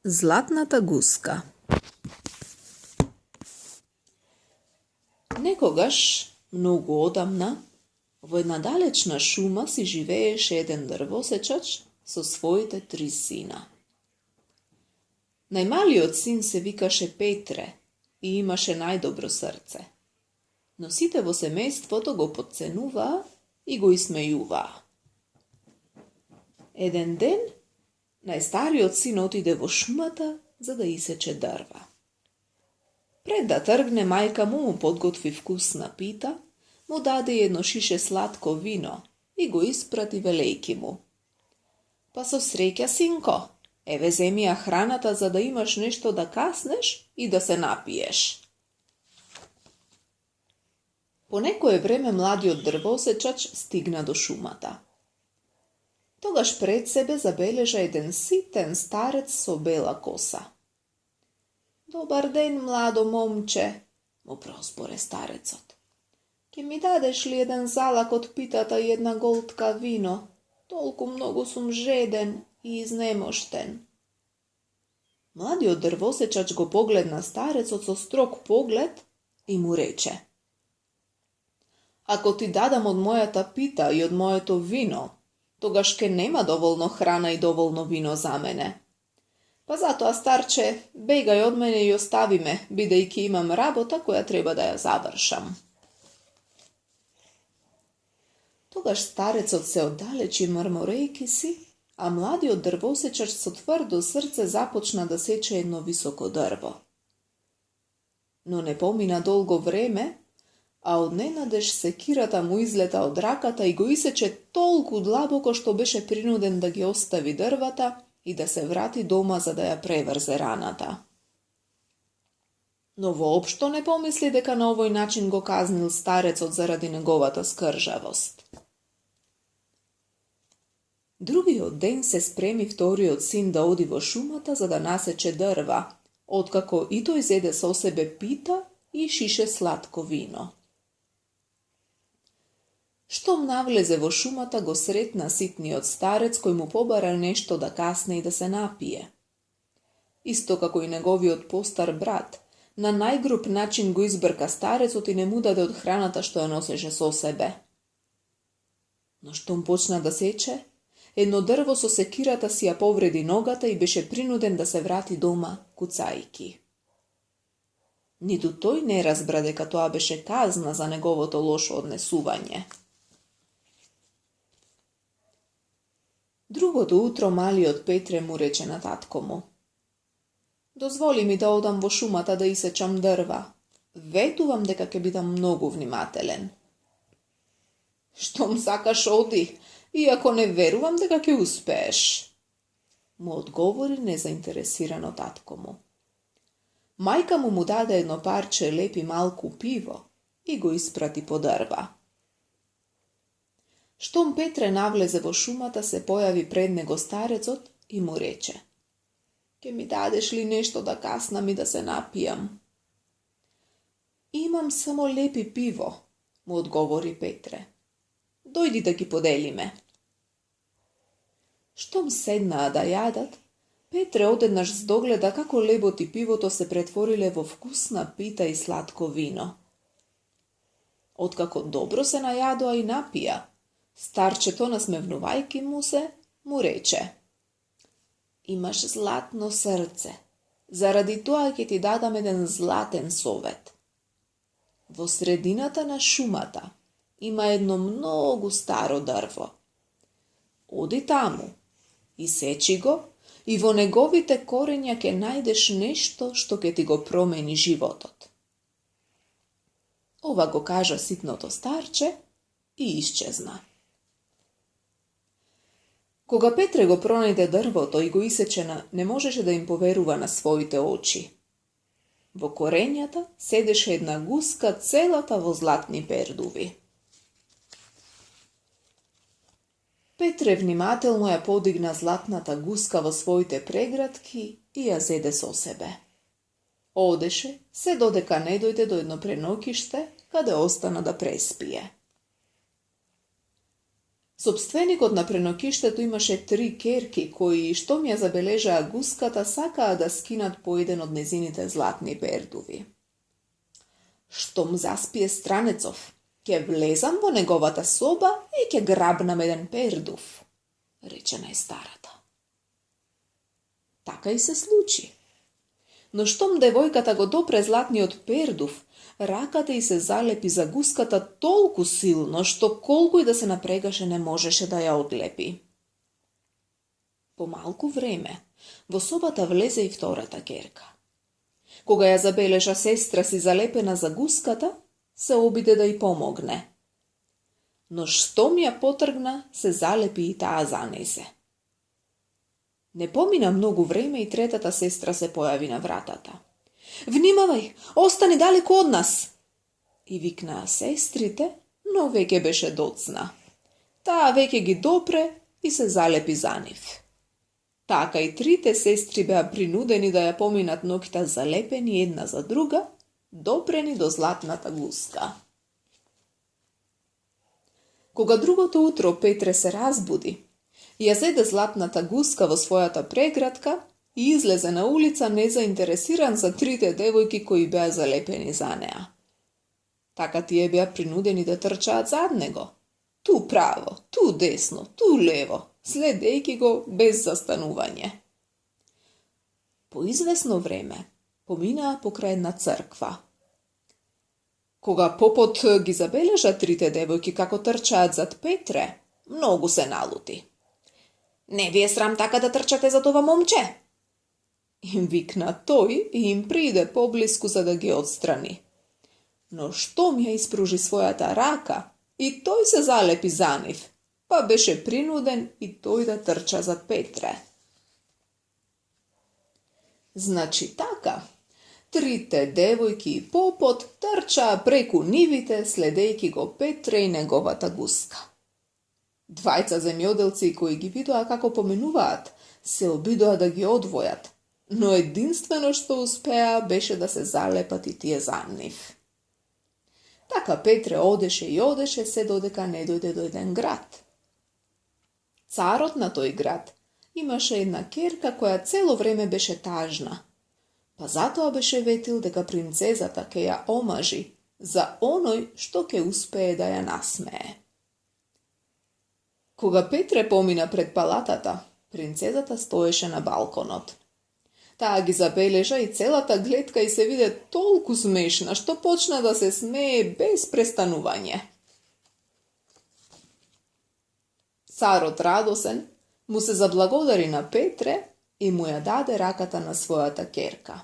Златната гуска. Некогаш, многу одамна, во една далечна шума си живееше еден дрвосечач со своите 3 сина. Најмалиот син се викаше Петре и имаше најдобро срце. Но сите во семејството го потценуваа и го исмејуваа. Еден ден, најстариот син отиде во шумата за да исече дрва. Пред да тргне, мајка му подготви вкусна пита, му даде едно шише сладко вино и го испрати велејки му: "Па со среќа, синко, еве земи ја храната за да имаш нешто да каснеш и да се напиеш." По некое време младиот дрвосечач стигна до шумата. Тогаш пред себе забележа еден ситен старец со бела коса. "Добар ден, младо момче," му прозборе старецот. "Ке ми дадеш ли еден залак од питата и една голтка вино? Толку многу сум жеден и изнемоштен." Младиот дрвосечач го погледна старецот со строг поглед и му рече: "Ако ти дадам од мојата пита и од моето вино, тогаш ке нема доволно храна и доволно вино за мене. Па затоа, старче, бегај од мене и остави ме, бидејќи имам работа која треба да ја завршам." Тогаш старецот се оддалечи мрморејки си, а младиот дрвосечач со тврдо срце започна да сече едно високо дрво. Но не помина долго време, а одненадеж секирата му излета од раката и го исече толку длабоко што беше принуден да ги остави дрвата и да се врати дома за да ја преврзе раната. Но воопшто не помисли дека на овој начин го казнил старецот заради неговата скржавост. Другиот ден се спреми вториот син да оди во шумата за да насече дрва, откако и тој зеде со себе пита и шише сладко вино. Штом навлезе во шумата, го сретна ситниот старец кој му побара нешто да касне и да се напие. Исто како и неговиот постар брат, на најгруп начин го избрка старецот и не му даде од храната што ја носеше со себе. Но штом почна да сече, едно дрво со секирата си ја повреди ногата и беше принуден да се врати дома куцајки. Ниту тој не разбра дека тоа беше казна за неговото лошо однесување. Другото утро малиот Петре му рече на татко му: "Дозволи ми да одам во шумата да исечам дрва. Ветувам дека ќе бидам многу внимателен." "Штом сакаш оди, иако не верувам дека ќе успееш," му одговори незаинтересирано татко му. Мајка му даде едно парче лепи малку пиво и го испрати по дрва. Штом Петре навлезе во шумата, се појави пред него старецот и му рече: "Ке ми дадеш ли нешто да каснам и да се напијам?" "Имам само лепи пиво," му одговори Петре. "Дојди да ги поделиме." Штом седнаа да јадат, Петре одеднаш здогледа како лебот и пивото се претвориле во вкусна пита и сладко вино. Откако добро се најадоа и напија, старчето, насмевнувајки му се, му рече: "Имаш златно срце. Заради тоа ќе ти дадам еден златен совет. Во средината на шумата има едно многу старо дрво. Оди таму, исечи го и во неговите корења ќе најдеш нешто што ќе ти го промени животот." Ова го кажа ситното старче и исчезна. Кога Петре го пронајде дрвото и го исече, не можеше да им поверува на своите очи. Во корењата седеше една гуска целата во златни пердуви. Петре внимателно ја подигна златната гуска во своите прегратки и ја зеде со себе. Одеше, се додека не дојде до едно преноќиште, каде остана да преспие. Собственикот на пренокиштето имаше 3 керки, кои, штом ја забележаа гуската, сакаа да скинат по еден од незините златни пердуви. Штом заспие странецов, ќе влезам во неговата соба и ќе грабнам еден пердув, рече најстарата. Така и се случи. Но штом девојката го допре златниот пердув, раката ѝ се залепи за гуската толку силно, што колку и да се напрегаше не можеше да ја одлепи. По малку време, во собата влезе и втората керка. Кога ја забележа сестра си залепена за гуската, се обиде да ја помогне. Но штом ја потргна, се залепи и таа за незе. Не помина многу време и третата сестра се појави на вратата. Внимавај, остани далеку од нас! И викнаа сестрите, но веќе беше доцна. Таа веќе ги допре и се залепи за нив. Така и трите сестри беа принудени да ја поминат ноќта залепени една за друга, допрени до златната гуска. Кога другото утро Петре се разбуди, ја зеде златната гуска во својата преградка и излезе на улица незаинтересиран за трите девојки кои беа залепени за неа. Така тие беа принудени да трчаат зад него. Ту право, ту десно, ту лево, следејќи го без застанување. По извесно време поминаа покрај една црква. Кога попот ги забележа трите девојки како трчаат зад Петре, многу се налути. Не ви е срам така да трчате за ова момче? Им викна тој и им приде поблиску за да ги отстрани. Но штом ја испружи својата рака, и тој се залепи за нив, па беше принуден и тој да трча зад Петре. Значи така, трите девојки и попот трчаа преку нивите, следејќи го Петре и неговата гуска. Двајца земјоделци кои ги видоа како поминуваат, се обидоа да ги одвојат, но единствено што успеа беше да се залепат и тие за нив. Така Петре одеше и одеше се додека не дојде до еден град. Царот на тој град имаше една керка која цело време беше тажна, па затоа беше ветил дека принцезата ќе ја омажи за оној што ќе успее да ја насмее. Кога Петре помина пред палатата, принцезата стоеше на балконот. Таа ги забележа и целата гледка и се виде толку смешна, што почна да се смее без престанување. Царот радосен му се заблагодари на Петре и му ја даде раката на својата керка.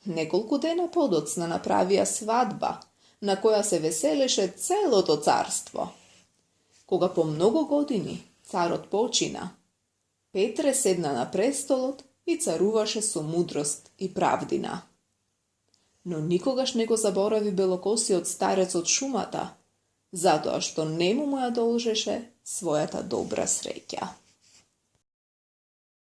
Неколку дена подоцна направија свадба, на која се веселеше целото царство. Кога по многу години царот почина, Петре седна на престолот и царуваше со мудрост и правдина. Но никогаш не го заборави белокосиот старец од шумата, затоа што нему му ја должеше својата добра среќа.